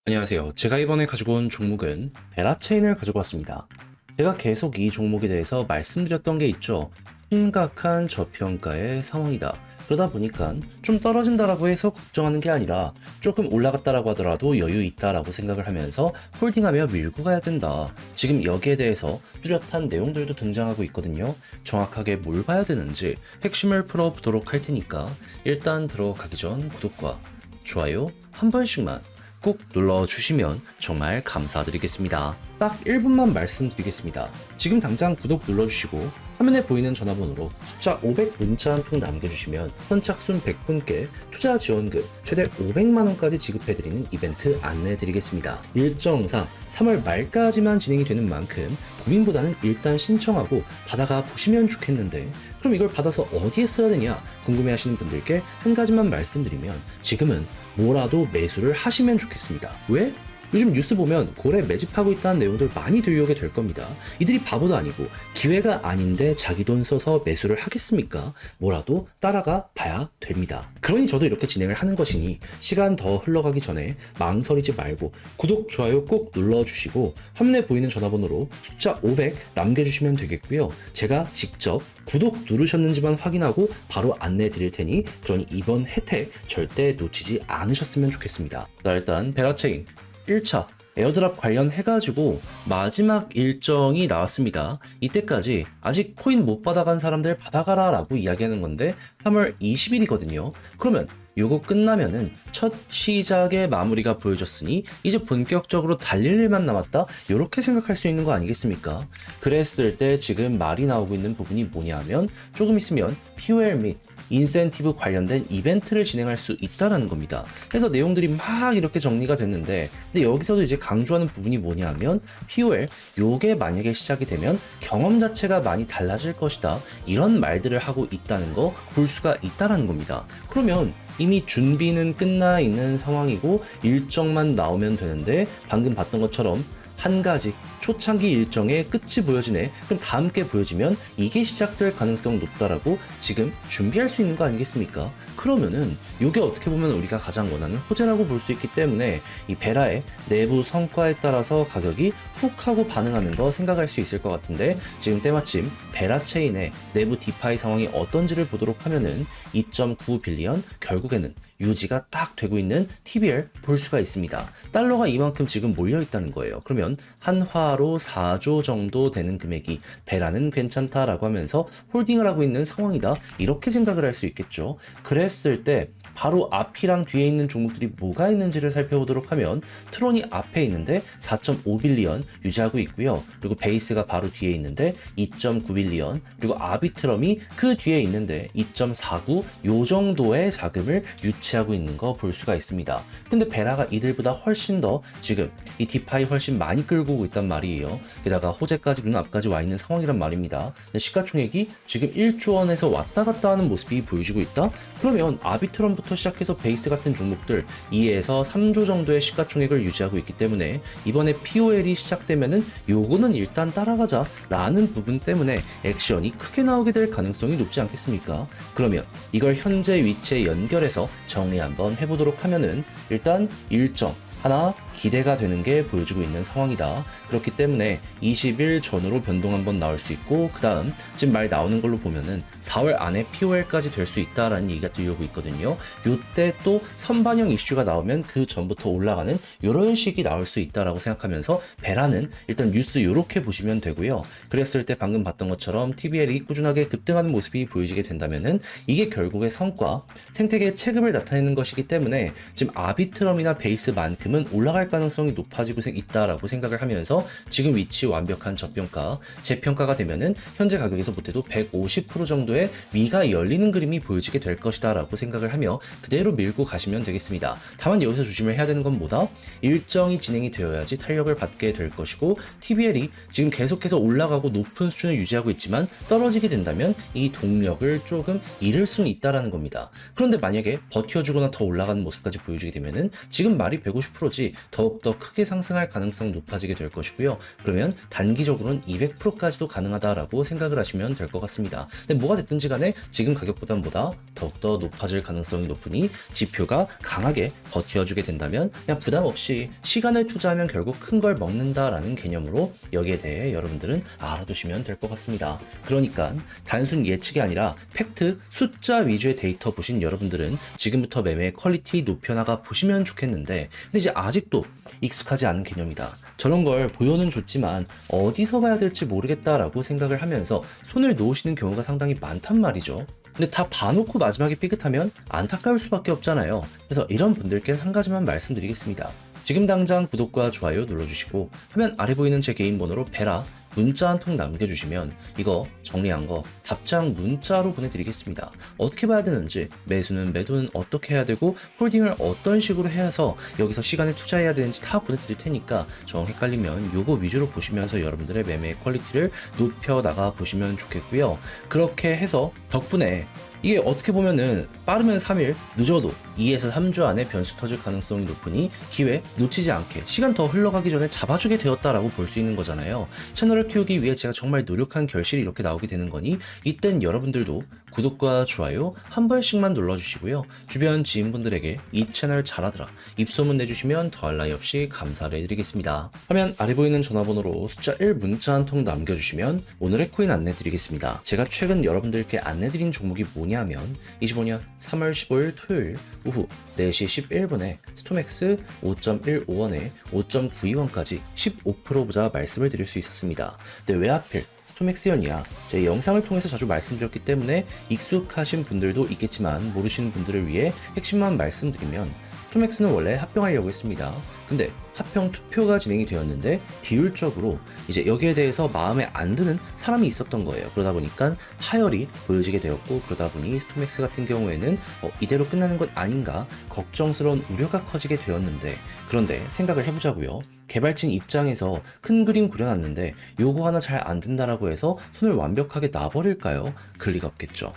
안녕하세요. 제가 이번에 가지고 온 종목은 베라체인을 가지고 왔습니다. 제가 계속 이 종목에 대해서 말씀드렸던 게 있죠. 심각한 저평가의 상황이다. 그러다 보니까 좀 떨어진다라고 해서 걱정하는 게 아니라 조금 올라갔다라고 하더라도 여유 있다라고 생각을 하면서 홀딩하며 밀고 가야 된다. 지금 여기에 대해서 뚜렷한 내용들도 등장하고 있거든요. 정확하게 뭘 봐야 되는지 핵심을 풀어보도록 할 테니까 일단 들어가기 전 구독과 좋아요 한 번씩만 꼭 눌러주시면 정말 감사드리겠습니다. 딱 1분만 말씀드리겠습니다. 지금 당장 구독 눌러주시고 화면에 보이는 전화번호로 숫자 500 문자 한 통 남겨주시면 선착순 100분께 투자 지원금 최대 500만원까지 지급해드리는 이벤트 안내해드리겠습니다. 일정상 3월 말까지만 진행이 되는 만큼 고민보다는 일단 신청하고 받아가 보시면 좋겠는데 그럼 이걸 받아서 어디에 써야 되냐 궁금해하시는 분들께 한 가지만 말씀드리면 지금은 뭐라도 매수를 하시면 좋겠습니다. 왜? 요즘 뉴스 보면 고래 매집하고 있다는 내용들 많이 들려오게 될 겁니다. 이들이 바보도 아니고 기회가 아닌데 자기 돈 써서 매수를 하겠습니까? 뭐라도 따라가 봐야 됩니다. 그러니 저도 이렇게 진행을 하는 것이니 시간 더 흘러가기 전에 망설이지 말고 구독, 좋아요 꼭 눌러주시고 화면에 보이는 전화번호로 숫자 500 남겨주시면 되겠고요. 제가 직접 구독 누르셨는지만 확인하고 바로 안내해 드릴 테니 그러니 이번 혜택 절대 놓치지 않으셨으면 좋겠습니다. 자, 일단 베라체인 1차 에어드랍 관련해가지고 마지막 일정이 나왔습니다. 이때까지 아직 코인 못 받아간 사람들 받아가라 라고 이야기하는 건데 3월 20일이거든요. 그러면 요거 끝나면은 첫 시작의 마무리가 보여졌으니 이제 본격적으로 달릴 일만 남았다 이렇게 생각할 수 있는 거 아니겠습니까? 그랬을 때 지금 말이 나오고 있는 부분이 뭐냐면 조금 있으면 POL 및 인센티브 관련된 이벤트를 진행할 수 있다라는 겁니다. 그래서 내용들이 막 이렇게 정리가 됐는데 근데 여기서도 이제 강조하는 부분이 뭐냐면 POL 요게 만약에 시작이 되면 경험 자체가 많이 달라질 것이다 이런 말들을 하고 있다는 거 볼 수가 있다라는 겁니다. 그러면 이미 준비는 끝나 있는 상황이고 일정만 나오면 되는데 방금 봤던 것처럼 한 가지 초창기 일정의 끝이 보여지네. 그럼 다 함께 보여지면 이게 시작될 가능성 높다라고 지금 준비할 수 있는 거 아니겠습니까? 그러면은 이게 어떻게 보면 우리가 가장 원하는 호재라고 볼 수 있기 때문에 이 베라의 내부 성과에 따라서 가격이 훅 하고 반응하는 거 생각할 수 있을 것 같은데 지금 때마침 베라체인의 내부 디파이 상황이 어떤지를 보도록 하면은 2.9 빌리언 결국에는 유지가 딱 되고 있는 TBL 볼 수가 있습니다. 달러가 이만큼 지금 몰려 있다는 거예요. 그러면 한화로 4조 정도 되는 금액이 베라는 괜찮다라고 하면서 홀딩을 하고 있는 상황이다. 이렇게 생각을 할 수 있겠죠. 그랬을 때 바로 앞이랑 뒤에 있는 종목들이 뭐가 있는지를 살펴보도록 하면 트론이 앞에 있는데 4.5 빌리언 유지하고 있고요. 그리고 베이스가 바로 뒤에 있는데 2.9 빌리언 그리고 아비트럼이 그 뒤에 있는데 2.49 요 정도의 자금을 유치하고 있는 거 볼 수가 있습니다. 근데 베라가 이들보다 훨씬 더 지금 이 디파이 훨씬 많이 끌고 오고 있단 말이에요. 게다가 호재까지 눈앞까지 와 있는 상황이란 말입니다. 시가총액이 지금 1조 원에서 왔다 갔다 하는 모습이 보여지고 있다? 그러면 아비트럼부터 시작해서 베이스 같은 종목들 2에서 3조 정도의 시가총액을 유지하고 있기 때문에 이번에 POL이 시작되면은 요거는 일단 따라가자 라는 부분 때문에 액션이 크게 나오게 될 가능성이 높지 않겠습니까? 그러면 이걸 현재 위치에 연결해서 정리 한번 해보도록 하면은 일단 일정 하나 기대가 되는 게 보여지고 있는 상황이다. 그렇기 때문에 20일 전후로 변동 한번 나올 수 있고 그 다음 지금 말 나오는 걸로 보면은 4월 안에 POL까지 될 수 있다라는 얘기가 들려오고 있거든요. 요때 또 선반영 이슈가 나오면 그 전부터 올라가는 요런 식이 나올 수 있다라고 생각하면서 베라는 일단 뉴스 요렇게 보시면 되고요. 그랬을 때 방금 봤던 것처럼 TBL이 꾸준하게 급등하는 모습이 보여지게 된다면은 이게 결국의 성과 생태계의 체급을 나타내는 것이기 때문에 지금 아비트럼이나 베이스만큼은 올라갈 가능성이 높아지고 있다라고 생각을 하면서 지금 위치 완벽한 저평가, 재평가가 되면은 현재 가격에서 못해도 150% 정도의 위가 열리는 그림이 보여지게 될 것이다 라고 생각을 하며 그대로 밀고 가시면 되겠습니다. 다만 여기서 조심을 해야 되는 건 뭐다? 일정이 진행이 되어야지 탄력을 받게 될 것이고 TBL이 지금 계속해서 올라가고 높은 수준을 유지하고 있지만 떨어지게 된다면 이 동력을 조금 잃을 수는 있다라는 겁니다. 그런데 만약에 버텨주거나 더 올라가는 모습까지 보여주게 되면은 지금 말이 150%지 더욱더 크게 상승할 가능성 높아지게 될 것이고요. 그러면 단기적으로는 200%까지도 가능하다라고 생각을 하시면 될 것 같습니다. 근데 뭐가 됐든지 간에 지금 가격보다 더욱더 높아질 가능성이 높으니 지표가 강하게 버텨주게 된다면 그냥 부담 없이 시간을 투자하면 결국 큰 걸 먹는다라는 개념으로 여기에 대해 여러분들은 알아두시면 될 것 같습니다. 그러니까 단순 예측이 아니라 팩트, 숫자 위주의 데이터 보신 여러분들은 지금부터 매매의 퀄리티 높여나가 보시면 좋겠는데 근데 이제 아직도 익숙하지 않은 개념이다. 저런 걸 보여는 줬지만 어디서 봐야 될지 모르겠다라고 생각을 하면서 손을 놓으시는 경우가 상당히 많단 말이죠. 근데 다 봐놓고 마지막에 삐끗하면 안타까울 수밖에 없잖아요. 그래서 이런 분들께 한 가지만 말씀드리겠습니다. 지금 당장 구독과 좋아요 눌러주시고 화면 아래 보이는 제 개인 번호로 베라 문자 한 통 남겨주시면 이거 정리한 거 답장 문자로 보내드리겠습니다. 어떻게 봐야 되는지, 매수는 매도는 어떻게 해야 되고 홀딩을 어떤 식으로 해서 여기서 시간을 투자해야 되는지 다 보내드릴 테니까 정 헷갈리면 요거 위주로 보시면서 여러분들의 매매 퀄리티를 높여나가 보시면 좋겠고요. 그렇게 해서 덕분에 이게 어떻게 보면은 빠르면 3일, 늦어도 2에서 3주 안에 변수 터질 가능성이 높으니 기회 놓치지 않게 시간 더 흘러가기 전에 잡아주게 되었다라고 볼 수 있는 거잖아요. 채널을 키우기 위해 제가 정말 노력한 결실이 이렇게 나오게 되는 거니 이땐 여러분들도 구독과 좋아요 한 번씩만 눌러주시고요. 주변 지인분들에게 이 채널 잘하더라 입소문 내주시면 더할 나위 없이 감사를 해드리겠습니다. 화면 아래 보이는 전화번호로 숫자 1 문자 한 통 남겨주시면 오늘의 코인 안내 드리겠습니다. 제가 최근 여러분들께 안내드린 종목이 뭐냐면 25년 3월 15일 토요일 오후 4시 11분에 스톰엑스 5.15원에 5.92원까지 15% 보자 말씀을 드릴 수 있었습니다. 근데 왜 하필 스톰엑스연이야? 제 영상을 통해서 자주 말씀드렸기 때문에 익숙하신 분들도 있겠지만 모르시는 분들을 위해 핵심만 말씀드리면 스톰엑스는 원래 합병하려고 했습니다. 근데 합병 투표가 진행이 되었는데 비율적으로 이제 여기에 대해서 마음에 안 드는 사람이 있었던 거예요. 그러다 보니까 파열이 보여지게 되었고 그러다 보니 스톰엑스 같은 경우에는 이대로 끝나는 것 아닌가 걱정스러운 우려가 커지게 되었는데 그런데 생각을 해보자고요. 개발진 입장에서 큰 그림 그려놨는데 요거 하나 잘 안 된다라고 해서 손을 완벽하게 놔버릴까요? 그럴 리가 없겠죠.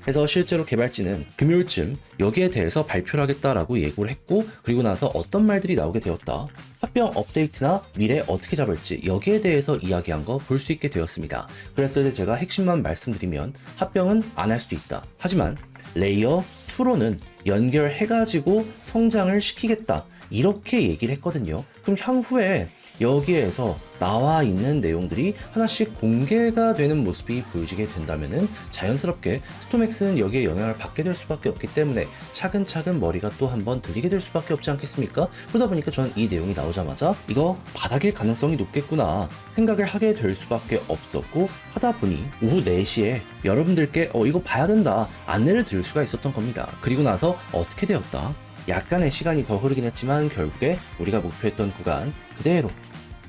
해서 실제로 개발진은 금요일쯤 여기에 대해서 발표를 하겠다라고 예고를 했고 그리고 나서 어떤 말들이 나오게 되었다. 합병 업데이트나 미래 어떻게 잡을지 여기에 대해서 이야기한 거 볼 수 있게 되었습니다. 그랬을 때 제가 핵심만 말씀드리면 합병은 안 할 수도 있다. 하지만 레이어 2로는 연결해가지고 성장을 시키겠다. 이렇게 얘기를 했거든요. 그럼 향후에 여기에서 나와 있는 내용들이 하나씩 공개가 되는 모습이 보여지게 된다면은 자연스럽게 스톰엑스는 여기에 영향을 받게 될 수밖에 없기 때문에 차근차근 머리가 또 한번 들리게 될 수밖에 없지 않겠습니까? 그러다 보니까 저는 이 내용이 나오자마자 이거 바닥일 가능성이 높겠구나 생각을 하게 될 수밖에 없었고 하다 보니 오후 4시에 여러분들께 이거 봐야 된다 안내를 드릴 수가 있었던 겁니다. 그리고 나서 어떻게 되었다? 약간의 시간이 더 흐르긴 했지만 결국에 우리가 목표했던 구간 그대로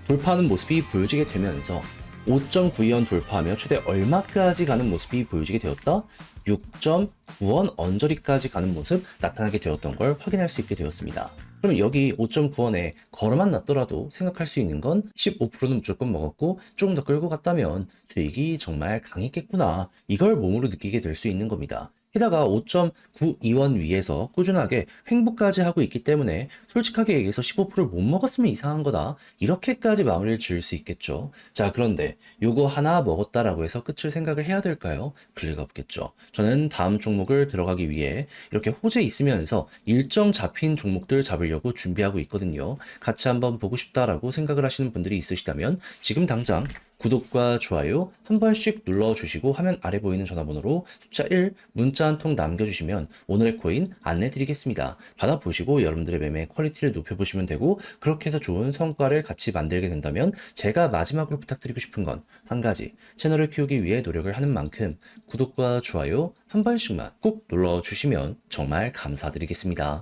돌파하는 모습이 보여지게 되면서 5.92원 돌파하며 최대 얼마까지 가는 모습이 보여지게 되었다? 6.9원 언저리까지 가는 모습 나타나게 되었던 걸 확인할 수 있게 되었습니다. 그럼 여기 5.9원에 걸어만 놨더라도 생각할 수 있는 건 15%는 무조건 먹었고 조금 더 끌고 갔다면 수익이 정말 강했겠구나 이걸 몸으로 느끼게 될 수 있는 겁니다. 게다가 5.92원 위에서 꾸준하게 횡보까지 하고 있기 때문에 솔직하게 얘기해서 15%를 못 먹었으면 이상한 거다 이렇게까지 마무리를 지을 수 있겠죠. 자 그런데 요거 하나 먹었다라고 해서 끝을 생각을 해야 될까요? 그럴 리가 없겠죠. 저는 다음 종목을 들어가기 위해 이렇게 호재 있으면서 일정 잡힌 종목들 잡으려고 준비하고 있거든요. 같이 한번 보고 싶다라고 생각을 하시는 분들이 있으시다면 지금 당장 구독과 좋아요 한 번씩 눌러주시고 화면 아래 보이는 전화번호로 숫자 1 문자 한 통 남겨주시면 오늘의 코인 안내 드리겠습니다. 받아보시고 여러분들의 매매 퀄리티를 높여보시면 되고 그렇게 해서 좋은 성과를 같이 만들게 된다면 제가 마지막으로 부탁드리고 싶은 건 한 가지 채널을 키우기 위해 노력을 하는 만큼 구독과 좋아요 한 번씩만 꼭 눌러주시면 정말 감사드리겠습니다.